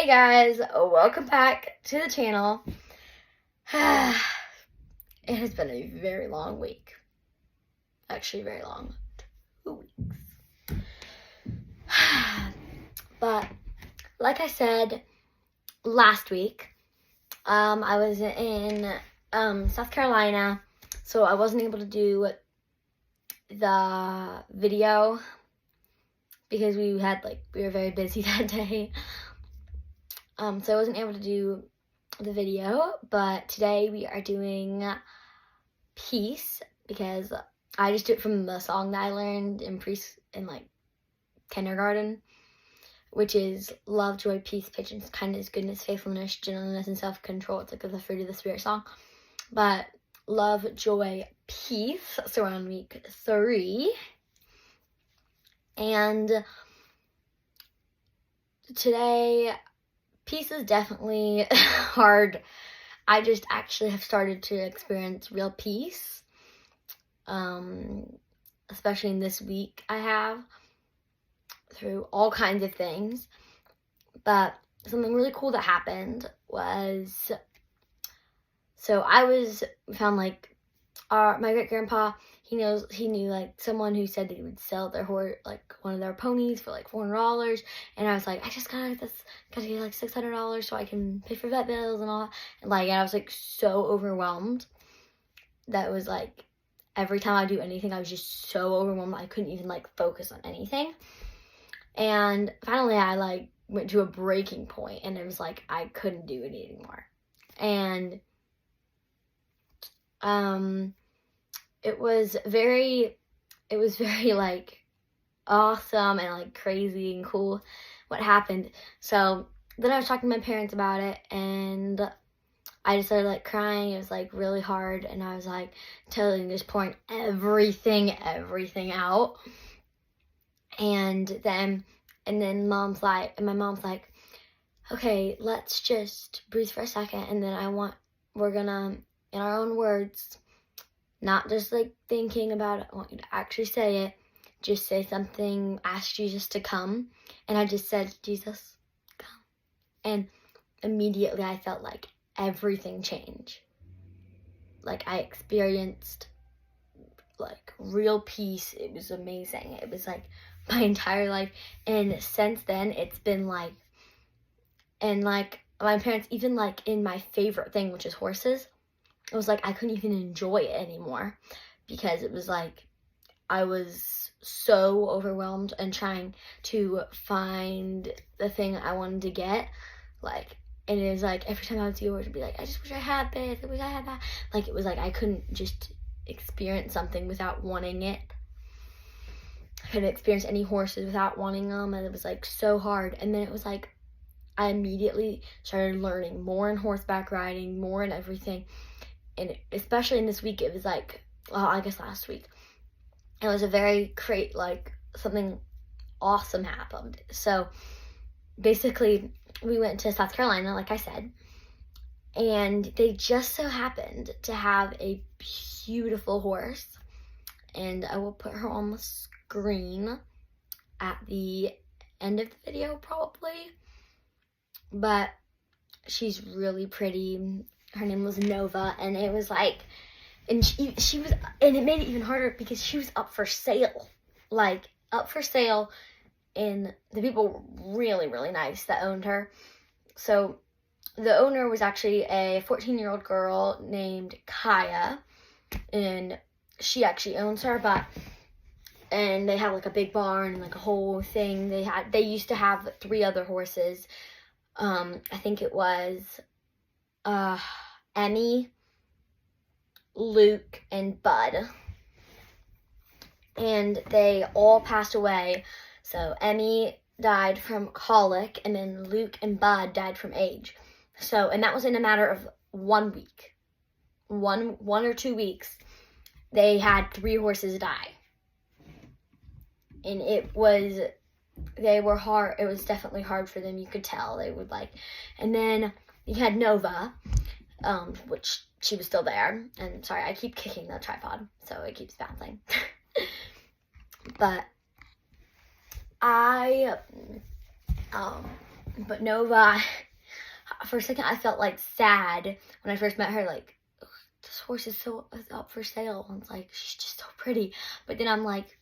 Hey guys, welcome back to the channel. It has been a very long week. Actually, very long. 2 weeks. But, like I said last week, I was in South Carolina, so I wasn't able to do the video because we were very busy that day. So I wasn't able to do the video, but today we are doing Peace because I just do it from the song that I learned in kindergarten, which is love, joy, peace, patience, kindness, goodness, faithfulness, gentleness, and self-control. It's like the fruit of the spirit song. But love, joy, peace. So we're on week 3. And today, peace is definitely hard. I just actually have started to experience real peace, especially in this week I have, through all kinds of things. But something really cool that happened was, we found my great-grandpa, he knew someone who said that he would sell their one of their ponies for $400, and I was like, I just gotta get $600 so I can pay for vet bills and all that, and I was so overwhelmed that it was every time I do anything I was just so overwhelmed I couldn't even focus on anything. And finally I went to a breaking point, and it was I couldn't do it anymore. And it was very awesome and crazy and cool what happened. So then I was talking to my parents about it, and I just started crying. It was really hard, and I was totally just pouring everything out. And then my mom's like, okay, let's just breathe for a second, and then we're gonna, in our own words, not just thinking about it, I want you to actually say it. Just say something, ask Jesus to come. And I just said, Jesus, come. And immediately I felt everything change. I experienced real peace. It was amazing. It was my entire life. And since then it's been and my parents, even in my favorite thing, which is horses, it was I couldn't even enjoy it anymore because it was I was so overwhelmed and trying to find the thing I wanted to get. And it was every time I would see a horse, I'd be I just wish I had this, I wish I had that. It was I couldn't just experience something without wanting it. I couldn't experience any horses without wanting them, and it was so hard. And then it was I immediately started learning more in horseback riding, more in everything. And especially in this week, it was I guess last week, it was a very something awesome happened. So basically, we went to South Carolina, like I said, and they just so happened to have a beautiful horse, and I will put her on the screen at the end of the video probably, but she's really pretty. Her name was Nova, and it was and she was, and it made it even harder because she was up for sale, and the people were really, really nice that owned her. So the owner was actually a 14-year-old girl named Kaya, and she actually owns her, and they have a big barn and a whole thing. They used to have 3 other horses. I think it was Emmy, Luke, and Bud. And they all passed away. So Emmy died from colic, and then Luke and Bud died from age. So, and that was in a matter of 1 week. One or 2 weeks, they had 3 horses die. And they were hard. It was definitely hard for them. You could tell they would and then you had Nova, which she was still there. And sorry, I keep kicking the tripod, so it keeps bouncing. But I But Nova, for a second, I felt like sad when I first met her. Like, this horse is up for sale. And it's like, she's just so pretty. But then I'm like,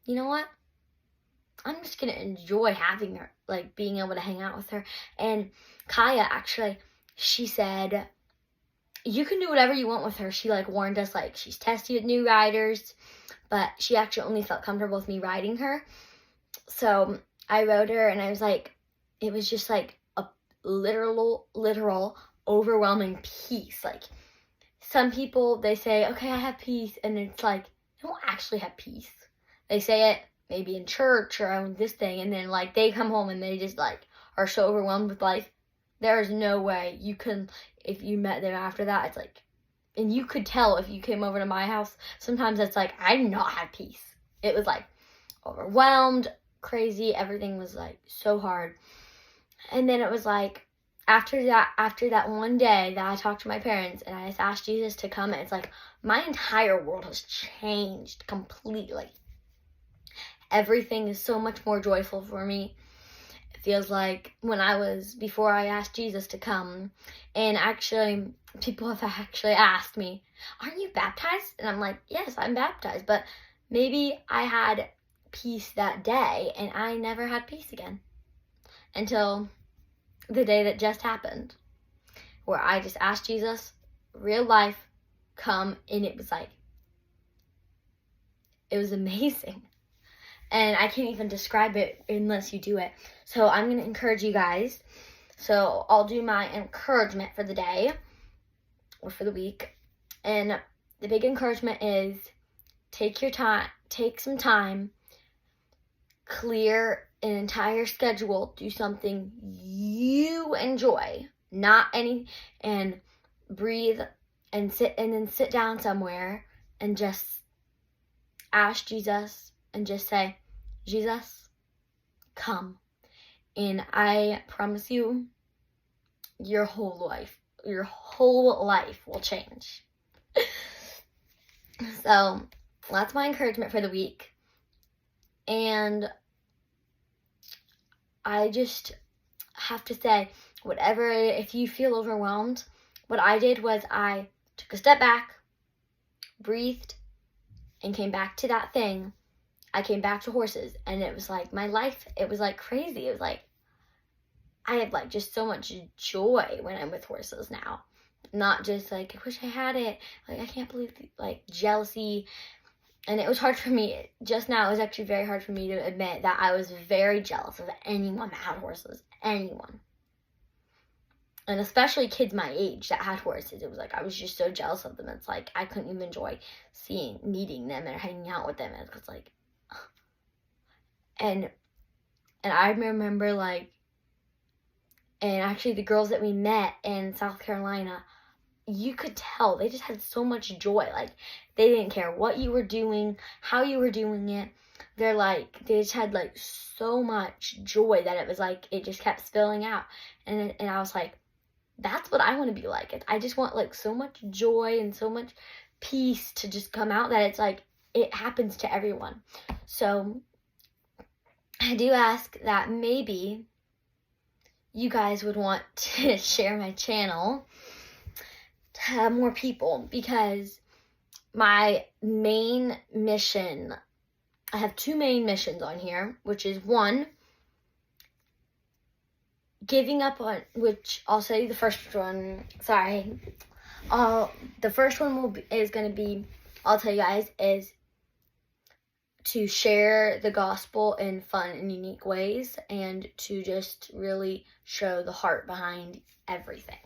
you know what? I'm just gonna enjoy having her, like being able to hang out with her. And Kaya, actually, she said, you can do whatever you want with her. She like warned us, like, she's testy with new riders, but she actually only felt comfortable with me riding her. So I rode her, and I was like, it was just like a literal overwhelming peace. Like, some people, they say, okay, I have peace, and it's like, they don't actually have peace. They say it maybe in church or on this thing, and then like they come home and they just like are so overwhelmed with life. There is no way you can, if you met them after that, it's like, and you could tell if you came over to my house, sometimes it's like, I did not have peace. It was like overwhelmed, crazy, everything was like so hard. And then it was like, after that one day that I talked to my parents and I just asked Jesus to come, it's like my entire world has changed completely. Everything is so much more joyful for me. It feels like before I asked Jesus to come. And actually, people have actually asked me, aren't you baptized? And I'm like, yes, I'm baptized. But maybe I had peace that day and I never had peace again until the day that just happened, where I just asked Jesus, real life, come, and it was like, it was amazing. And I can't even describe it unless you do it. So I'm going to encourage you guys. So I'll do my encouragement for the day or for the week. And the big encouragement is take some time, clear an entire schedule, do something you enjoy, and breathe and sit down somewhere and just ask Jesus and just say, Jesus, come. And I promise you, your whole life will change. So that's my encouragement for the week. And I just have to say, if you feel overwhelmed, what I did was I took a step back, breathed, and came back to that thing. I came back to horses, and it was like my life, it was like crazy. It was like, I have like just so much joy when I'm with horses now. Not just like, I wish I had it. Like, I can't believe, like, jealousy. And it was hard for me, just now, it was actually very hard for me to admit that I was very jealous of anyone that had horses. Anyone. And especially kids my age that had horses. It was like, I was just so jealous of them. It's like, I couldn't even enjoy meeting them and hanging out with them. It was like, and I remember, like, and actually the girls that we met in South Carolina, you could tell they just had so much joy. Like, they didn't care what you were doing, how you were doing it. They just had like so much joy that it was like, it just kept spilling out. And I was like, that's what I want to be like. I just want like so much joy and so much peace to just come out that it's like, it happens to everyone. So I do ask that maybe you guys would want to share my channel to more people, because my main mission, I have two main missions on here, which is one, giving up on, which I'll say the first one, the first one is going to be, I'll tell you guys, is to share the gospel in fun and unique ways, and to just really show the heart behind everything.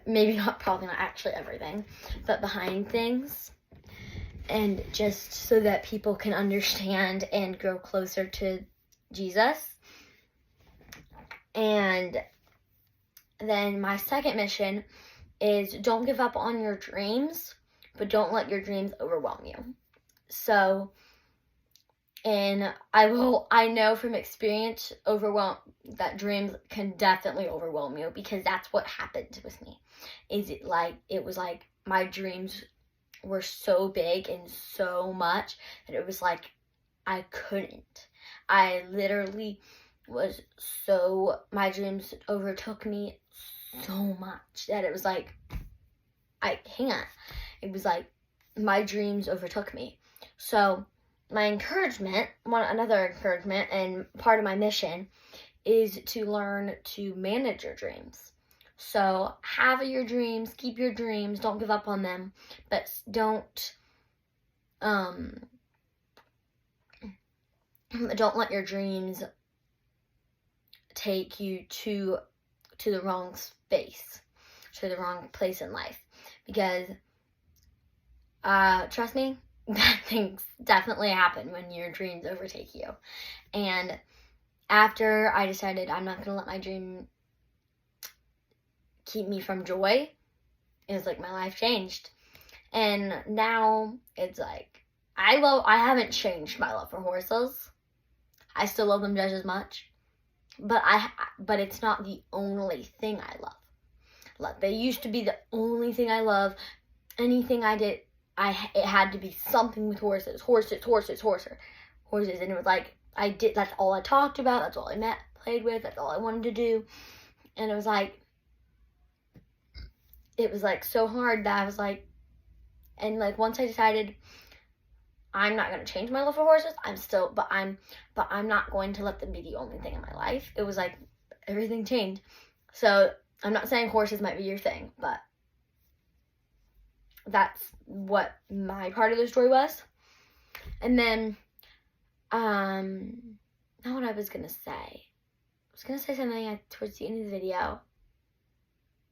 Maybe probably not actually everything, but behind things. And just so that people can understand and grow closer to Jesus. And then my second mission is don't give up on your dreams, but don't let your dreams overwhelm you. So, and I know from experience, that dreams can definitely overwhelm you, because that's what happened with me. It was like my dreams were so big and so much that it was like I couldn't. I literally was my dreams overtook me so much that it was like, I can't. It was like my dreams overtook me. So my another encouragement and part of my mission is to learn to manage your dreams. So have your dreams, keep your dreams, don't give up on them, but don't let your dreams take you to the wrong space, to the wrong place in life. Because trust me, bad things definitely happen when your dreams overtake you. And after I decided I'm not going to let my dream keep me from joy, it was like my life changed. And now it's like, I haven't changed my love for horses. I still love them just as much. But it's not the only thing I love. Like, they used to be the only thing I love. Anything I did, it had to be something with horses. Horses. And it was like, that's all I talked about. That's all I played with. That's all I wanted to do. And it was like so hard that I was like, and like once I decided I'm not going to change my love for horses, but I'm not going to let them be the only thing in my life. It was like everything changed. So I'm not saying horses might be your thing, but that's what my part of the story was. And then, not what I was going to say. I was going to say something towards the end of the video.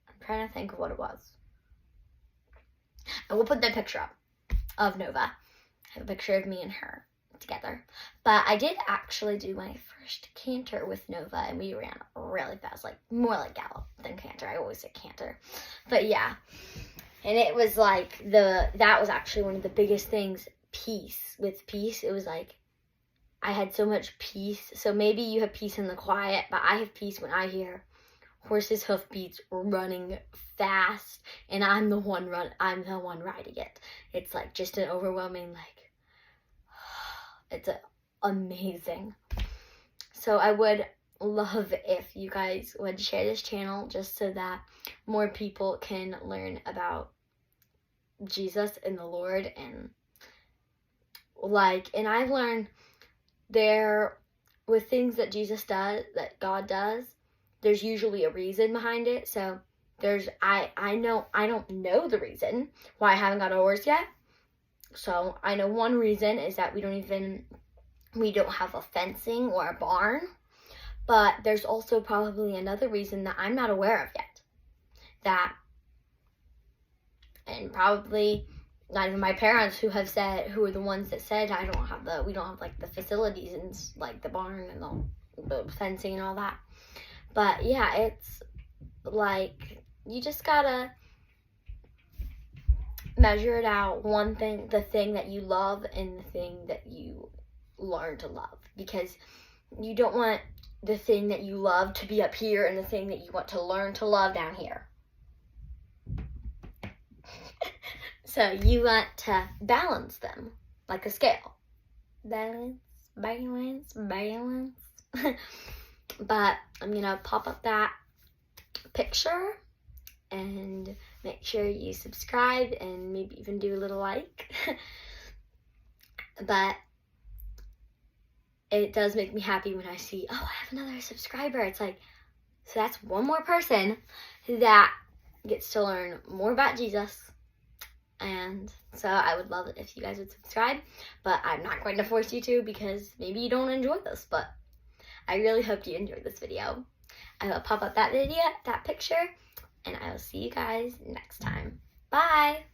I'm trying to think of what it was. I will put that picture up of Nova. I have a picture of me and her together. But I did actually do my first canter with Nova, and we ran really fast, like more like gallop than canter. I always say canter. But yeah. And it was like that was actually one of the biggest things, peace. With peace, it was like I had so much peace. So maybe you have peace in the quiet, but I have peace when I hear horses' hoofbeats running fast, and I'm the one riding it. It's like just an overwhelming, like, it's amazing. So I would love if you guys would share this channel just so that more people can learn about Jesus and the Lord. And I've learned with things that Jesus does, that God does, there's usually a reason behind it. So I don't know the reason why I haven't got a horse yet. So I know one reason is that we don't have a fencing or a barn. But there's also probably another reason that I'm not aware of yet. And probably not even my parents who are the ones that said we don't have like the facilities and like the barn and the fencing and all that. But yeah, it's like you just gotta measure it out. One thing, the thing that you love and the thing that you learn to love, because you don't want the thing that you love to be up here and the thing that you want to learn to love down here. So you want to balance them like a scale. Balance. But I'm going to pop up that picture and make sure you subscribe and maybe even do a little like. But it does make me happy when I see, I have another subscriber. It's like, so that's one more person that gets to learn more about Jesus. And so I would love it if you guys would subscribe, but I'm not going to force you to because maybe you don't enjoy this, but I really hope you enjoyed this video. I will pop up that picture, and I will see you guys next time. Bye!